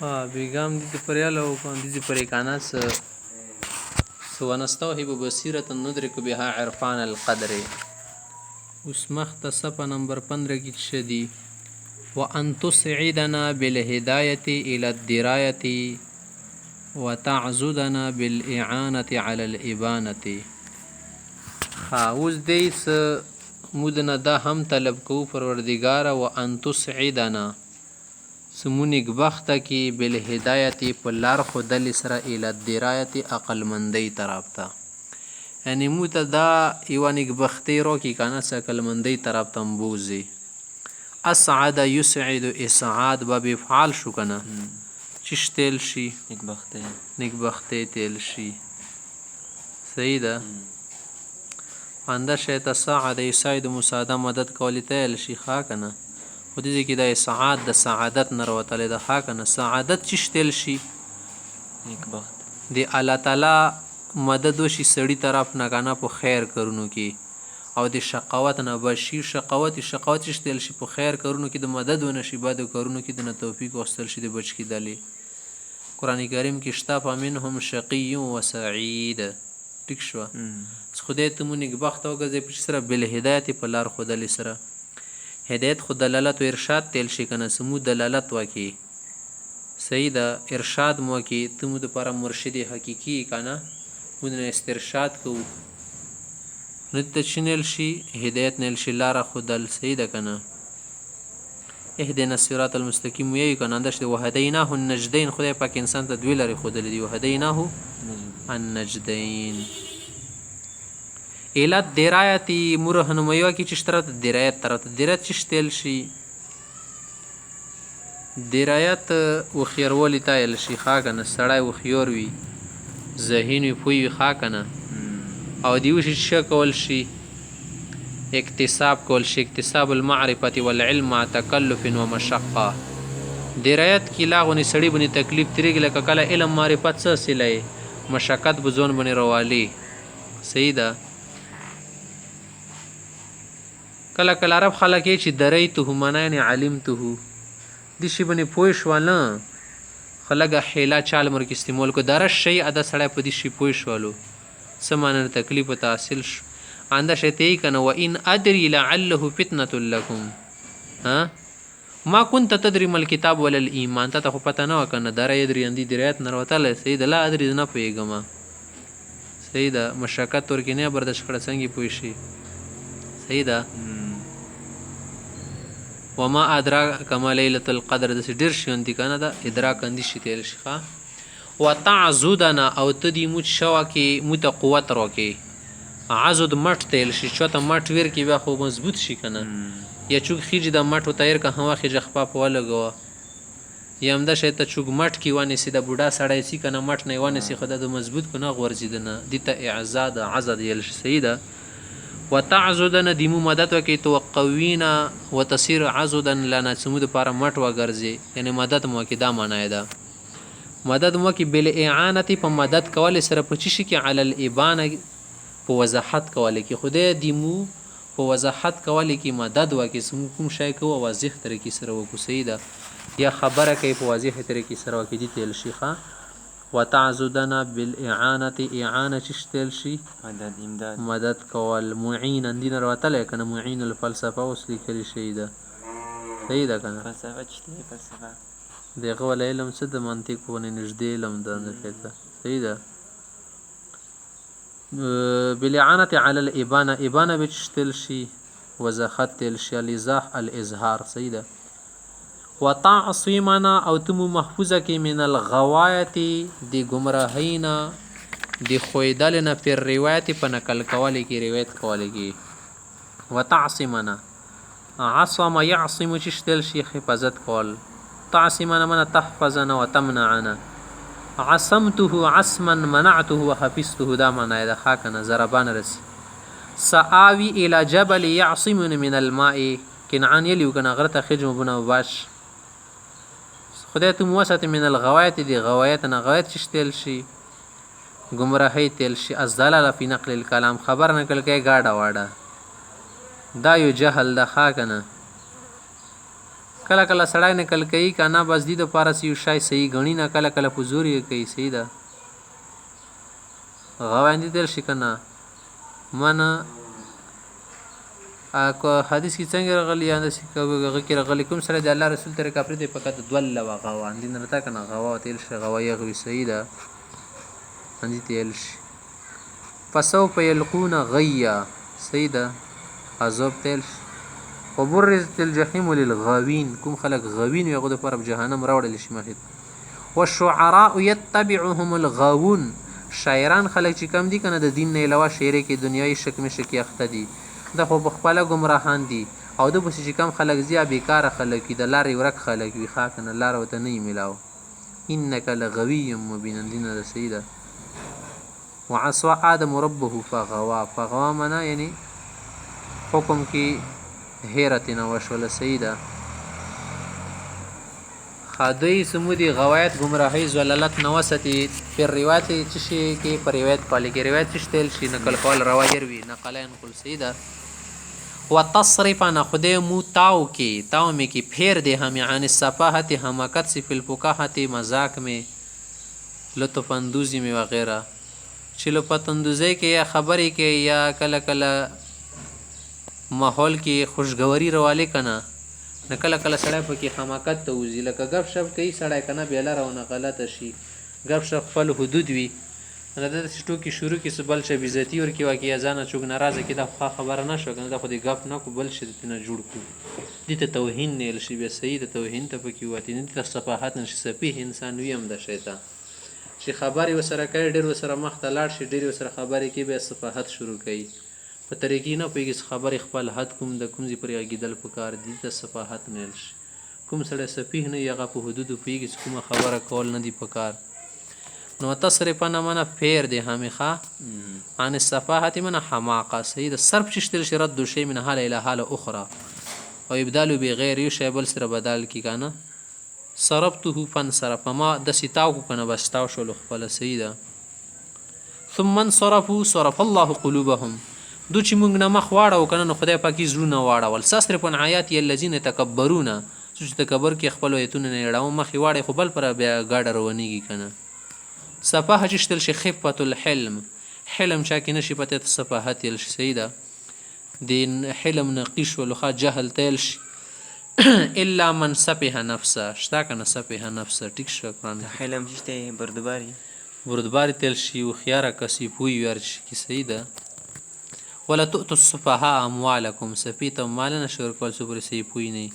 بيقام دي بريالة وكان دي بريكانا ونستوهب بصيرة ندرك بها عرفان القدر. وسمخت صفحة نمبر 15 کی شدی وأن تسعدنا بالهداية إلى الدراية وتعزدنا بالإعانة على الإبانة. اوس دیس مودنا دا هم طلب کو پروردگار وأن تسعدنا سمونیک بخته کی بالهدایتی په لار خودلی سره الی الدرایتی عقل مندی طرف ته، یعنی مو ته دا یوه نیک بختی رو کی کنه څه عقل مندی طرف ته مبوزي. اسعد یسعد اسعاد به بفعال شو کنه چش تیل شي نیک بختی تیل شي. صحیح ده. انده شیطه ساعد یسعد مساعده مدد کولی تیل شي خواه کنه خو دې کې د سعادت د سعادت نه راوتلی ده ښه که نه. سعادت چې شتل شي د الله تعالی مدد وشي سړي طرف نه که نه په خیر کارونو کې، او د شقاوت نه بچ شي. شقاوت چې شتل شي په خیر کارونو کې د مدد ونه شي، بدو کارونو کې د نه توفیق واخیستل شي د بچ کېدلې. قرآن کریم کې شته فمنهم شقي و سعید. ټیک شوه. خدای ته مو نیکبخته وګرځوي په سره بالهدایت په لار ښودلې سره. هدایت خود دلالت و ارشاد تیل شي کنه سمو دلالت وکي. صحیح ده. ارشاد مو کی تمو د پر مرشد حقيقي کنه مون استرشاد کو نت چنل شي هدایت نل شي لار خودل. صحیح ده کنه. اهدنا الصراط المستقيم وی کنه اندش وهديناه النجدين. خدای پاک انسان ته دوی لري خودل دی وهديناه النجدين ایلات درایتی مرهنمایو کی چشترت درایت طرف درایت چشتل شي درایت و خیرولی تایل شي خواه کنه سړی و خیور وي ذهین وي پوی وي خواه کنه او دیوشي شه کول شي اکتساب کول شي اکتساب المعرفت والعلم مع تکلف و مشقه. درایت کی لاغونی سړی بنی تکلیف تریږي لکه کله علم معرفت څه سلی مشقت بزون بنی روالی. صحیح ده. کله کله عرب خلک چې دریته معنا یعنی علمته دي شي باندې پوه شو نه خلک حیله چال مرګ استعمال کو دره شی ادا سړی په دې شي پوه شولو سمانه تکلیف او تحصیل انده شته کنه و ان ادري لعله فتنه لكم ها ما كنت تدري ما الكتاب ولا الايمان. ته خو پته نه کنه دره یدري اندي درایت نه وتله. صحیح ده. لا ادري نه پیګما. صحیح ده. مشقت تر کې نه برداشت کړه څنګه پوه شي. صحیح ده. وما ادراک ما ليله القدر د ډیر شون دي کنه دا ادراک اندي شي تل شيخه. وتعزدنا او تدي مت شوا کې مت قوت روکي عزد مټ تل شي چوته مټ ور کې بیا خو مضبوط شي کنه یا چوک خيج د مټ تایر که هوا خيج خپا په لګو یم د شي ته چوک مټ کې ونه سي د بوډا سړی سي کنه مټ نه ونه سي خدای د مضبوط کنه غورځیدنه دته اعزاد عزد یل شي. سیده. وتعزدن دیمو مدد وکي توقوینا وتصير عزدا لنا سمود پر مټ وګرځي یعنی مدد مو کې دا معنی ده. مدد مو کې بل اعانه په مدد کول سره په چی کې علی الابانه په وضاحت کول کې خدای دیمو په وضاحت کول کې مدد وکي سم کوم شای کو واضح طریقې سره وکړو. سیده. یا خبره کوي په واضح طریقې سره وکړي دي تل شيخه. وتعزدنا بالاعانه اعانه چشتل شي مدد کول معین اندین رواتل کنه معین الفلسفه وسلی کلی شي ده. صحیح ده کنه. فلسفه چته فلسفه دغه ول علم څه د منطق ونه نږدې علم ده نه کېته. صحیح ده. بالاعانه على الابانه ابانه بچتل شي وضاحت تل شي الايضاح الاظهار. صحیح ده. وتعصيمنا او تم محفوظه کی من الغوایت دی گمراهینا دی خویدلنا پر روایت په نقل کولې کې روایت کولې کې. وتعصيمنا عصم يعصم چشتل شي حفاظت کول. تعصيمنا من تحفظنا وتمنعنا. عصمته عصما منعته وحفظته دا معنی ده خاکنه ضربان رس. سآوي الى جبل يعصمني من الماء کنعان یلیو کنه غرته خجم بنا باش. خدای ته موسط من الغوایت دی غوایت نه غوایت چشتل شي گمراهی تل شي الزلال فی نقل الكلام خبر نقل کوي گاډه واډه دا یو جهل د خا کنه کله کله سړی نقل کوي که نه بس دي دپاره یو شی صحیح ګڼي نه کله کله په زور یې کوي صحیح ده غواندي دل شي که نه من حدیث کې څنګه راغلی یا داسې هغه کې راغلی کوم سره د الله رسول طریقه پرېږدي فقط دوله وه غواندي نه راته که نه غوا تیل شي غوا یغوي صحیح ده باندې تیل شي فسوف یلقون غیا صحیح ده عذاب تیل شي وبرزت الجحیم للغاوین کوم خلک غاوین وي هغو دپاره په جهنم راوړلی شي مخې ته والشعراء یتبعهم الغاوون شاعران خلک چې کم دي که نه د دین نه علاوه شعرې کې دنیایي شکمشک کې اخته دي دا خو پخپله ګمراهان دي او د پسې چې کم خلک ځي بېکاره خلک وي د لارې ورک خلک وي ښه که نه لاره ورته نه وي میلاو انک لغوی مبین دینه ده صحیح ده وعصى آدم ربه فغوا فغوا منا یعنی حکم کې هیرت نه وشوله صحیح ده خادوی سمودی غوایت گمراهی زلالت نوستی پر روایت چی کې پر روایت پالي کې روایت چشتل شي نقل کول روایر وی نقلین کل صحیح ده وتصرف انا خدای مو تاو کې تاو می کې پھیر دے ہمیں عن الصفاحت حماقت سے فی الفقاحت مذاق میں لطف اندوزی میں وغیرہ چې لطف اندوزی کې یا خبرې کې یا کله کله ماحول کې خوشګوري رواله کنه نه کله کله سړی پکې حماقت ته وځي لکه ګپ شپ کوي سړی کنه بې لاره ونه غلطه شي ګپ شپ خپل حدود وي نه داسې ټوکې شروع کړي څه بل شی بېزتي ورکړي واقعیا ځانه څوک ناراضه کړي دا خو خبره نه شوه که نه دا خو دې ګپ نه کړو بل شي نه جوړ کړو دې ته توهین نیل شي بیا صحیح د توهین ته پکې ووتې نه دې ته صفاحت نه شي سفیح انسان وي هم د شیطان چې خبرې ورسره کوي ډېر ورسره مخته لاړ شي ډېرې ورسره خبرې کوي بیا صفاحت شروع کوي په طریقې نه پوهېږي خبرې خپل حد کوم د کوم ځای پورې غږېدل پکار دي ته صفاحت نیل شي کوم سړی سفیح نه وي هغه په حدودو پوهېږي چې کومه خبره کول نه دي پکار نو تصرف نه منه فیر دی همیخه عن الصفاحت منه حماقه صحیح د صرف چشتل شي رد شی من حال الى حال اخرى او ابدال بغیر یو شی بل سره بدل کی کنه صرفته فانصرف ما د ستاو کنه بستاو شو خپل صحیح ده ثم انصرفوا صرف الله قلوبهم دو چې مونږ نه مخ واړو کنه نو خدای پاکي زړونه واړول ساسرفن آیات الذين تکبرون چې تکبر کې خپل ایتونه نه اړو مخ واړې خو بل پر بیا گاډه روانيږي کنه صفاحه چشتل شي خفه الحلم حلم شاکې نشي پته صفاحت یل شي صحیح ده دین حلم نقیش ولخا جهل تل شي الا من سفه نفسه شتا کنه سفه نفسه ټیک شو قرآن حلم شته بردباری تل شي او خياره کسي پوي ورشي کی صحیح ده ولا تؤتوا السفهاء اموالکم سفیت مالنا شور کول سو پر صحیح پوي نه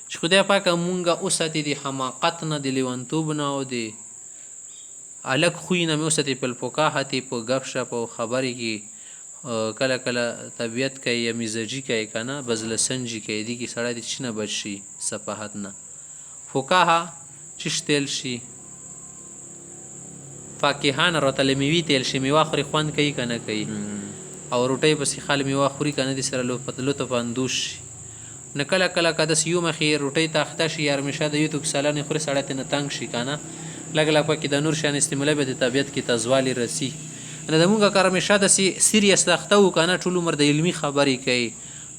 چې خدای پاک مونږه اوساتې دي حماقت نه دي لیونتوب نه او دي الک خوینه مې اوساتې په فقاهت په غف شپ او خبرې کې کله کله طبیعت کوي یا مزاجي کوي کنه بزله سنجي کوي دي کې سړی د چنه بچي صفاحت نه فقاهه چشتل شي فاکهان راتل میوي تل شي میوه خوري خوان کوي کنه کوي او روټي پسې خال میوه خوري کنه دي سره لطف اندوش نه کله کله کده سیو مخې روټي تاخته شي یار مشه د یوټیوب سالانه خوري سړی ته نه تنگ شي کنه لګ لګ پکې د نور شان استعمال به د طبيعت کې تزوالي رسی نه د مونږه کار مشه د سیریس تاخته و کنه ټول عمر د علمي خبرې کوي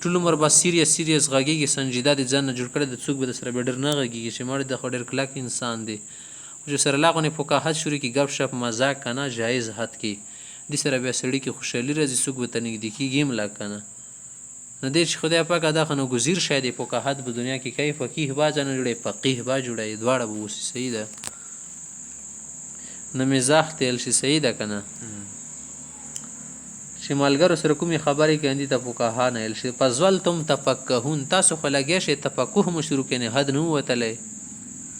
ټول عمر بس سیریس غږیږي سنجیده د ځن جوړ کړي د څوک به سره به ډر نه غږیږي چې مړ د خډر کلاک انسان دی چې سره لاغونه فقاهت شروع کی غب شپ مزاق کنه جایز حد کې د سره به سړی کې خوشحالي راځي څوک به تنګ دي کیږي ملا کنه نه دې چې خدای پاک ادا خنو گزیر شاید فقاهت په دنیا کې کوي فقيه با ځنه جوړي فقيه با جوړي دواړه به وسی صحیح ده نه مزاح تل شي صحیح ده کنه چې مالګرو سره کومي خبرې کوي ته فقها نه ال شي پزول تم تفقهون تاسو خلګی شي تفقه مو شروع کینه حد نو وتلې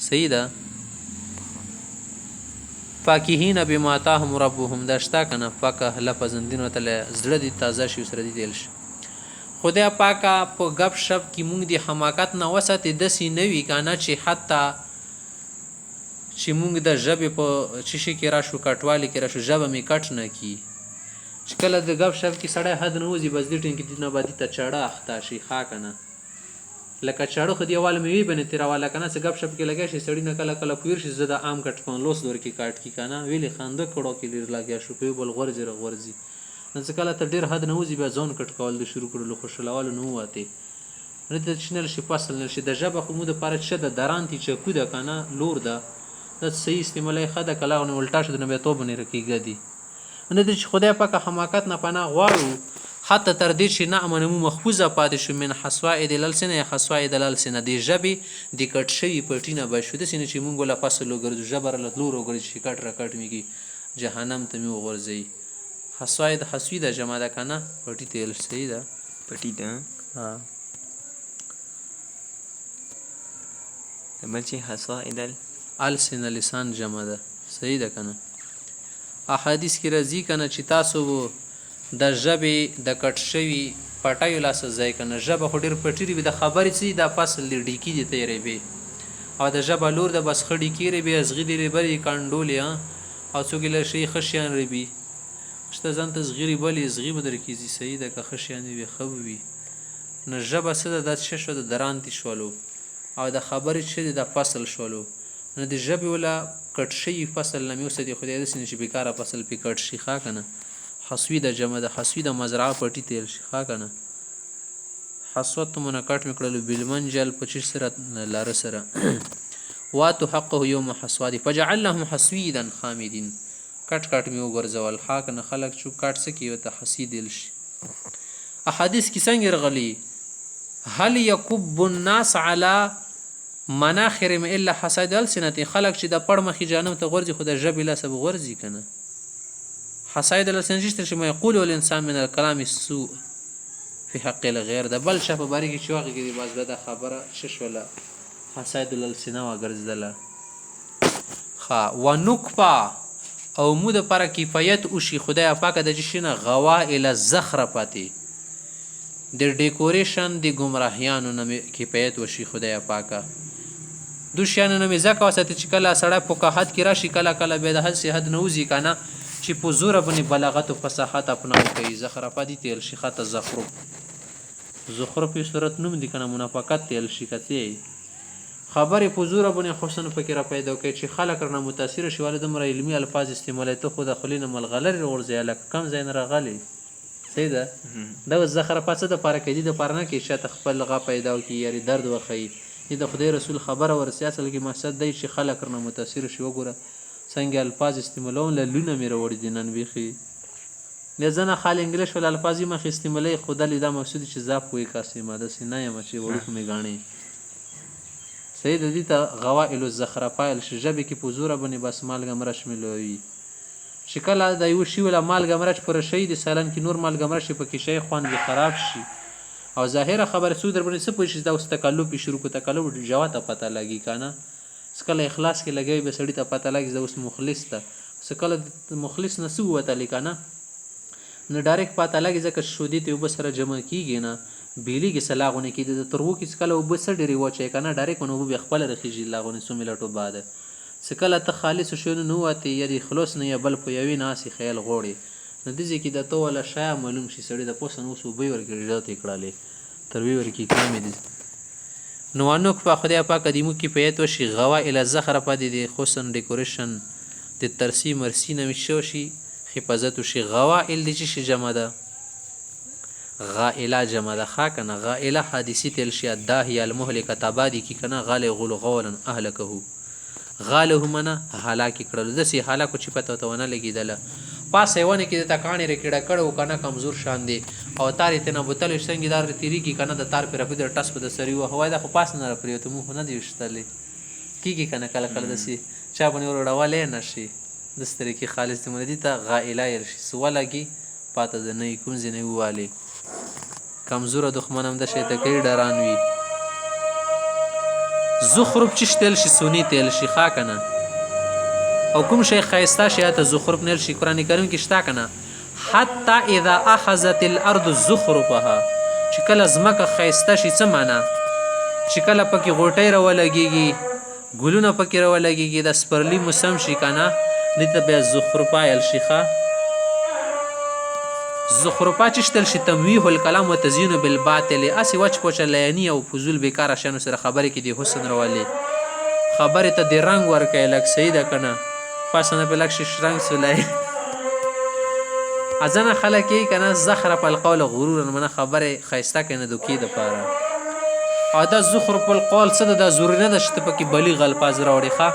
صحیح ده فاکهین بما تاهم ربهم داشتا کنه فقه لفظ دین وتلې زړه دي تازه شي سره دي تل شي خدای پاکا په غب شپ کې مونږ دی حماقت نه وساتې دسی نوي کنه چې حتی چې مونږ د ژبې په چشي کې راشو کټوالي کې راشو ژبه می کټ نه کی چې کله د غب شپ کې سړی حد نه وځي بس دې ټین کې دینه باندې ته چړه اخته شي خا کنه لکه چړو خو دیوال مې وی بنه تیرواله کنه چې غب شپ کې لګی شي سړی نه کله کله پویر شي زده عام کټ په لوس دور کې کاټ کی کنه ویلې خنده کړو کې لیر لګیا شو په بل غورځي نن څه کله ته ډیر حد نه وځي بیا ځون کټ کول د شروع کړلو خوشاله نو واته نه د چنل شي فصل نه شي د ژبه خو مو دپاره څه ده درانتي چکو ده که نه لور ده دا صحیح استعمالی ښه ده که لاغونې الټا شو د نو بیا توبه نه رکېږه دي نه ده چې خدای پاکه حماقت نه پناه غواړو حتی تر دې چې نعمه مو محفوظه پاتې شو من حصوائد الالسنه یا حصوائد الالسنه دې ژبې د کټ شوي پټي نه به شو داسې نه چې مونږ له فصل وګرځو ژبه راله لور وګرځي چې کټ را کټ مېږي جهنم ته مې وغورځوي حصوائد حسوي ده جمع ده که نه پټي تیل صحیح ده پټي ده بل چې حصائد السنه لسان جمع ده صحیح ده که نه احادیث کې راځي که نه چې تاسو د ژبې د کټ شوي پټیو لاسه ځای که نه ژبه خو ډېر پټیري وي د خبرې څه د فصل د ډیکي دي تیروي او د ژبه لور د بس ښه ډیکي ربي ازغي دي ربري کانډولې او څوک له شي ښه شیان ربي شته ځان ته صغیرې بلې صغي به در کېږي صحیح ده که ښه شیان وي ښه به وي نو ژبه څه ده دا څه شو د درانتي شولو او د خبرې څه دي د فصل شولو نو د ژبې ولا کټ شوي فصل نه مې وسدي خدای داسې نه چې بېکاره فصل پې کټ شي ښه که نه حسوي د جمع د حسوي د مزرعه پټي تیل شي ښه که نه حسوت مونه کټ مې کړلو بالمنجل په چیش سره لاره سره واتو حقه یوم حصوادي فجعلهم حسویدا خامدین کټ کټ مې وګرځول ښه که نه خلک چې کټ څه کوي ورته حسیدل شي احادیث کې څنګه راغلي هل یکب الناس علی مناخرهم الا حصائد السنه خلک چې د پړ مخې جانب ته غورځي خو د ژبې لاسه به غورځي که نه حصائد السنه چې ما یقول الانسان من الكلام السوء في حق الغير د بل شپه باري کې چې واقع کې باز دا خبره ششوله حصائد السنه وګرځدله ها ونکپا او مو د پر کفایت وشي خدای پاک د جشنه غوائل الزخرفاتی د ډیکوریشن د گمراهیانو نه کفایت وشي خدای پاک دوشیانه نه مزه واسطه چې کله سړی په قحط کې راشي کله کله به د حد صحت نوځي کنه چې په زور باندې بلاغت او فصاحت اپناو کوي زخرفه دي تیل شي خاطر زخرف په صورت نوم دي کنه منافقت تیل شي کته خبره په زور باندې حسن فکر پیدا کوي چې خلک رنه متاثر شي ولې د مر علمي الفاظ استعمالي ته خو د خلینو ملغلر ورځي الک کم زین راغلي صحیح ده دا زخرفه څه د پاره کې د پاره نه کې شته خپل غا پیدا کوي یاري درد وخی د خدای رسول خبره ورسې اصل کې مقصد دی چې خلک رنه متاثر شي وګوره څنګه الفاظ استعمالون له لونه مې راوړي دي نن بیخي لزنه خال انګلیش ول الفاظي مخ استعمالي خدای دا مقصود چې زاپ وې کاسې ماده سي نه یم چې وړو مې غاڼي صحیح د دې ته غوائل الزخرفائل شجبه کې پوزوره باندې بس مالګه مرش ملوي شکل د یو شی ولا مالګه مرش پر شي د سالن کې نور مالګه مرش په کې شي خوان به خراب شي او ظاهره خبره سود در باندې څه پوښتنه دا اوس تکلف شروع کو تکلف جواب پته لګي کنه سکله اخلاص کې لګوي به سړی ته پته لګي دا اوس مخلص ته سکله مخلص نه سو وته لیکنه نه ډایرکټ پته لګي ځکه شودي ته وبسره جمع کیږي نه بیلی کې سلاغونه کې د ترو کې سکله وبسر ډیری وچه کنه ډایرکټ نو به خپل رخیږي لاغونه سوملټو بعد سکله ته خالص شونه نو وته یی خلاص نه بل په یوي ناسي خیال غوړي نو دځي کې د تو ولا شای معلوم شي سړی د پوسن اوس وبې ورګړي راته کړاله تر وی ورکی کامې دي نو انو په خدای پاک د مو کې پیت وشي غوائل الزخر په دي حسن ډیکوریشن د ترسیم مرسینه مشو شي حفاظت شي غوائل دي چې جمع ده غائله جمع ده خاکنه غائله حادثه تل شي داهي المهلكه تبادي کی کنه غال غول غولا اهلكه غاله منه هلاکی کړل د سي هلاکو چې پته ونه لګیدله پاسه ونه کې د تکانې رکړه کړو کنه کمزور شان دي او تارې ته بوتل څنګه دار تیری کی کنه د تار پر په ټس په د سری و هوا د خو پاس نه پریوته مو نه دی وشتلې کی کنه کله کله د سي چا باندې وروړواله نشي د ستري کې خالص تمدي ته غائله يرشي سوالګي پاته د نه کوم ځنه واله کمزور دښمن هم د شي ته کې ډران وي زخرف چشتل شي سونی تل شي خا کنه او کوم شي خایسته شي ته زخرف نل شي قران کریم کې شتا کنه حتی اذا اخذت الارض زخرفها چې کله زمکه خایسته شي څه معنا چې کله پکې غوټۍ راولګيږي ګلونه پکې راولګيږي د سپرلی موسم شي کنه دته به زخرفه ال شيخه زخرفه چشتل شي تمویح الكلام وتزيين بالباطل اسی وچ پوچ لعنی او فضول بیکاره شنو سره خبره کې دی حسن راولي خبره ته د رنگ ورکه لک سیده کنه پاسنه په لک شرنګ سولای ازنه خلک کنه زخرف القول غرورا من خبره خيسته کنه دوکې د پاره او دا زخرف القول څه ده دا ضروري نه ده چې ته پکې بلیغ الفاظ راوړې ښه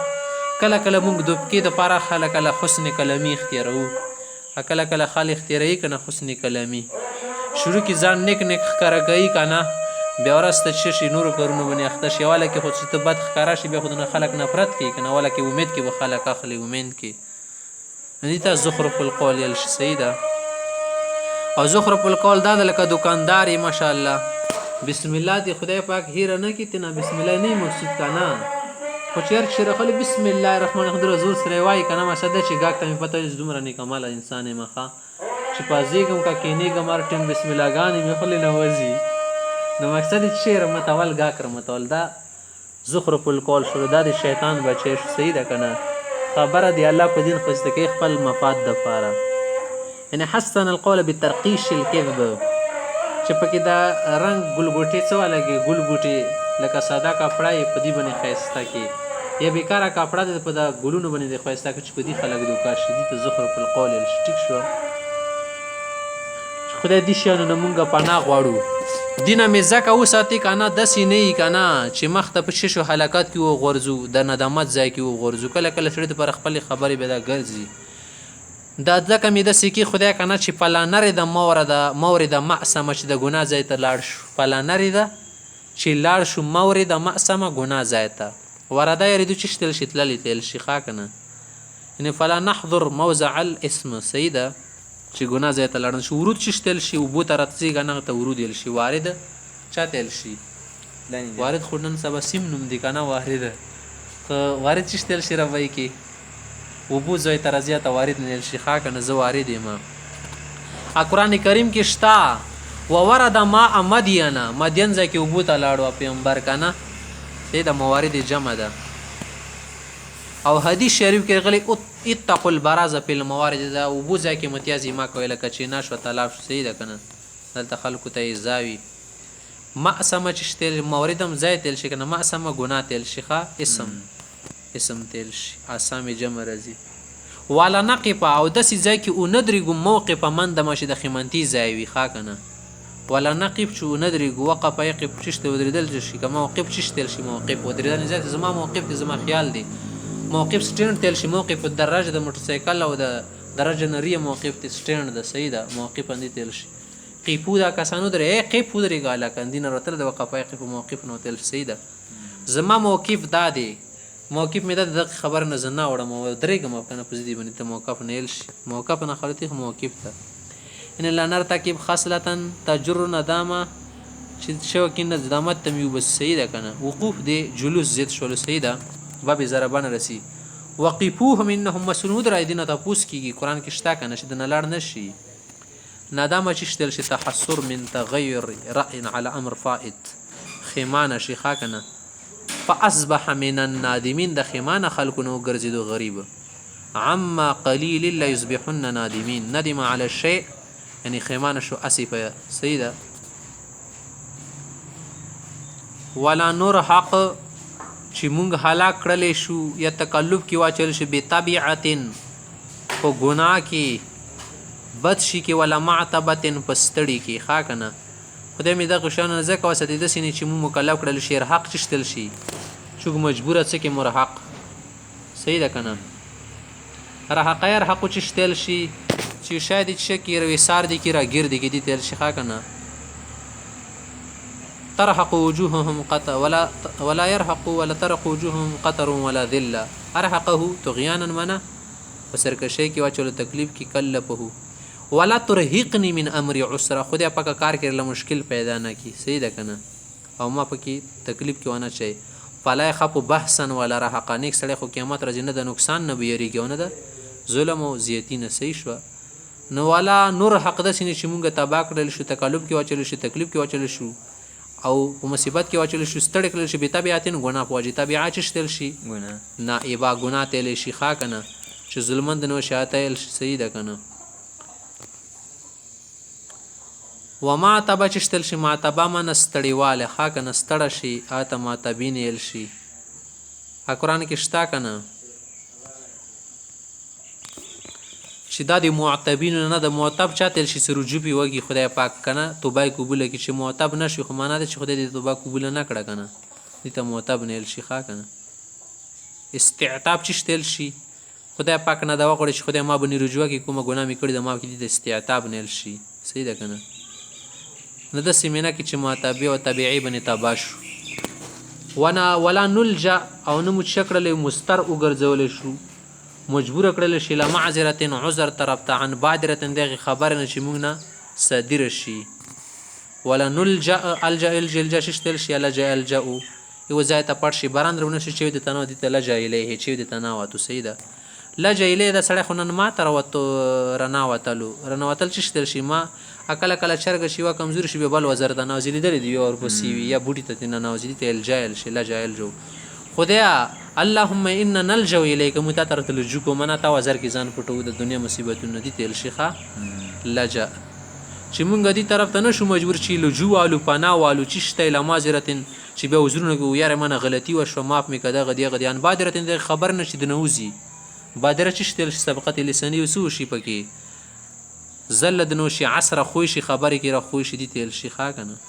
کله کله موږ د پکې دپاره خله کله حسن کلامي اختیاروو کله کله خال اختیاروي که نه حسن کلامي شروع کې ځان نیک نیک ښکاره کوي که نه بیا وروسته چې شي نورو کارونو باندې اخته شي اوله کې خو چې ته بد ښکاره شي بیا خو نه خلک نفرت کوي که نه اوله کې امید کې به خلک اخلي امید کې دې ته زخرف القول یل شي صحیح ده او زخرف القول دا ده لکه دکاندار یې ماشاءالله بسم الله دې خدای پاک هیره نه کړي ته نه بسم الله نه مقصود که نه خو چې هر چې راغلی بسم الله الرحمن الرحیم زور سره وایي که نه مقصد ده چې ګاک ته مې پته چې دومره نیکماله انسان یم ښه چې پازېږم که کینېږم هر ټیم بسم اللهګانې مې خولې نه وځي نو مقصد یې چې رمتول ګاک رمتول دا زخرف القول شروع دا د شیطان بچی شو صحیح ده که نه خبره د الله په دین ښایسته کوي خپل مفاد دپاره یعنې حسن القول بترقیش الکذب چې پکې دا رنګ ګلګوټې څه ولګي ګلګوټې لکه ساده کپړه یې په دې باندې ښایسته کړي یا بیکاره کپړه د په دا ګلونو باندې دې ښایسته کړي چې په دې خلک دوکه شي دې ته زخرف القول ویل شي ټیک شوه چې خدای دې شیانو نه مونږ پناه غواړو دینه مې ځکه وساتي که نه داسې نه وي که نه چې مخته په شیشو حلقات کې وغورځو د ندامت ځای کې وغورځو کله کله سړي دپاره خپلې خبرې به دا ګرځي دا ځکه مې داسې کې خدای که نه چې پلانرې د مورې د معصمه چې د ګناه ځای ته لاړ شو پلانرې ده چې لاړ شو مورې د معصمه ګناه ځای ته ورده یریدو چې شتل شي تللې تیل شي ښه که نه یعنې فلا نحضر موضع الاسم صحیح ده چې ګناه ځای ته لاړ شي ورود چې شتل شي اوبو ته راتځېږي هغه ته ورود ویل شي وارد چا ته ویل شي وارد خو نن سبا سیم نوم دی که نه وارده که وارد چې شتل شي ربی کې اوبو ځای ته راځي ته وارد نه ویل شي ښه که نه زه وارد یم قرآن کریم کې شته وورد ماء مدین ځای کې اوبو ته لاړو پیغمبر که نه دې د موارد جمع ده او حدیث شریف کې غلی اتقوا البراز فی الموارد دا اوبو ځای کې متیازي ما کوي لکه چینا شو تالاب شو صحیح ده که نه دلته خلکو ته یې زاوي معصمه چې شتل مورد هم ځای تیل شي که نه معصمه ګناه تیل شي ښه اسم تیل شي اسامې جمع راځي والا نقفه او داسې ځای کې وندرېږو موقفه منده ما چې د خیمنتي ځای وي ښه که نه ولا نقف چې وندرېږو وقفه یقف چشته ودرېدل شي که موقف چشتل شي موقف ودرېدل ځای زما موقف دی زما خیال دی موقف سټینډ تیل شي موقف الدراجه د موټرسایکل او د درجه نریه موقف دی سټینډ ده صحیح ده موقف باندې تیل شي قیپو دا کسانو درې قیپ ودرېږه هلکه اندینه راتله د وقفه یقف موقف نو تیل صحیح ده زما موقف دا دی موقف مې دا د دغه خبر نه زه نه وړم او درېږم که نه په ضدي باندې ته موقف نه ویل شي موقف نه خلطي خو موقف ته ان لا نرتکب خصلة تجر ندامه چې شو کې ندامت ته مې بس صحیح ده که نه وقوف دی جلوس زیات شولو صحیح ده باب ضربان رسی وقفوهم انهم مسنود را دینه تاسو کیږي قران کې شته کنه چې د نلار نشي ندامه چې شتل شي تحسر من تغیر راي على امر فائت خیمانه شي خاکنه فاصبح من النادمين د خیمانه خلقونو ګرځیدو غریب عما قليل لا يصبحن نادمين ندم على الشيء یعنی خیمانه شو اسفه سیده ولا نور حق چې مونږ هلاک کړلی شو یا تکلف کې واچل شي بطبیعتن په ګناه کې بد شي کې ولا معتبتن په ستړي کې ښه که نه خدای مې دغه شیانو نه ځکه وساتي داسې نه چې مونږ مکلف کړلی شي حق چشتل شي چونکه مجبوره څه کې مرحق صحیح ده که نه رحقه یرحقو چشتل شي چې شاید چې کې رویسار دي کې راګیر دي کې دي تیل شي ښه که نه ترحق وجوههم قطر ولا يرحق ولا ترق وجوههم قطر ولا ذله ارحقه طغيانا منا وسرکشی کی واچو تکلیف کی کلفه ولا ترهقني من امر عسره خدای پاک کار کړل مشکل پیدا نه کی صحیح ده کنه او ما پکې تکلیف کې ونه چي فلا يخف بحثا ولا رحقا نیک سړی خو قیامت راځي نه د نقصان نه بیریږي نه ده ظلم او زیاتی نه صحیح شو نو ولا نور حق د سینې چې مونږه تبا کړل شو تکلف کې واچل شو تکلیف کې واچل شو او په مصیبت کې واچل شو ستړی کړل شي بتابعاتن ګناه پوجي طبيعت شتل شي ګناه نائبا ګناه تل شي ښا کنه چې ظلمند نو شاته صحیح ده کنه وما تبا چشتل شي ما تبا من ستړیواله ښا کنه ستړه شي اته ما تبین ال شي قرآن کې شتا کنه چې دا د معتبینو نه د معتب چا تل شي رجوع پې وږي خدای پاک که نه توبه یې قبوله کړي چې معتب نه شي خو معنا ده چې خدای دې توبه قبوله نه کړه که نه دې ته معتب نیل شي ښه که نه استعتاب چې تل شي خدای پاک نه دا وغواړي چې خدای ما باندې رجوع کړي کومه ګناه مې کړې ده ما کې دې ته استعتاب نیل شي صحیح ده که نه نه داسې مینه کې چې معتبع او طبیعي باندې تباه شو ولا نلجا او نه مو چې کړلی مستر وګرځولی شو مجبوره کړلی شي له معذرتن عذر طرف ته عن بادرتن دغې خبرې نه چې موږ نه صادره شي ولا نلجا الجا الجا شتل شي لجا الجاو یو ځای ته پټ شي باران درونه شي چې د تنو دي ته لجا الیه چې د تناوتو سیده لجا الیه د سړی خو نن ما ته راوتو رناوتلو رناوتل چې شتل شي ما کله کله چرګ شي وا کمزور شي به بل وزر د نازلی درې دی اور پسې وي یا بوټي ته نه نازلی ته الجا شي لجا الجو خدایا اللهم ان نلجو الیک متاتر تلجو کو منا تا وزر کې ځان پټو د دنیا مصیبتونو دي تل شيخه لجا چې مونږ دې طرف ته نشو مجبور چې لجو والو پناه والو چې شته لمازرتن چې به وزرونه کو یاره منه غلطي وشو ماف می کده غدیان بادرتن د خبر نشي د نوزي بادره چې شته سبقت لسانی وسو شي پکې زل د نو شي عصر خوشي خبرې کې را خوشي دي تل شيخه کنه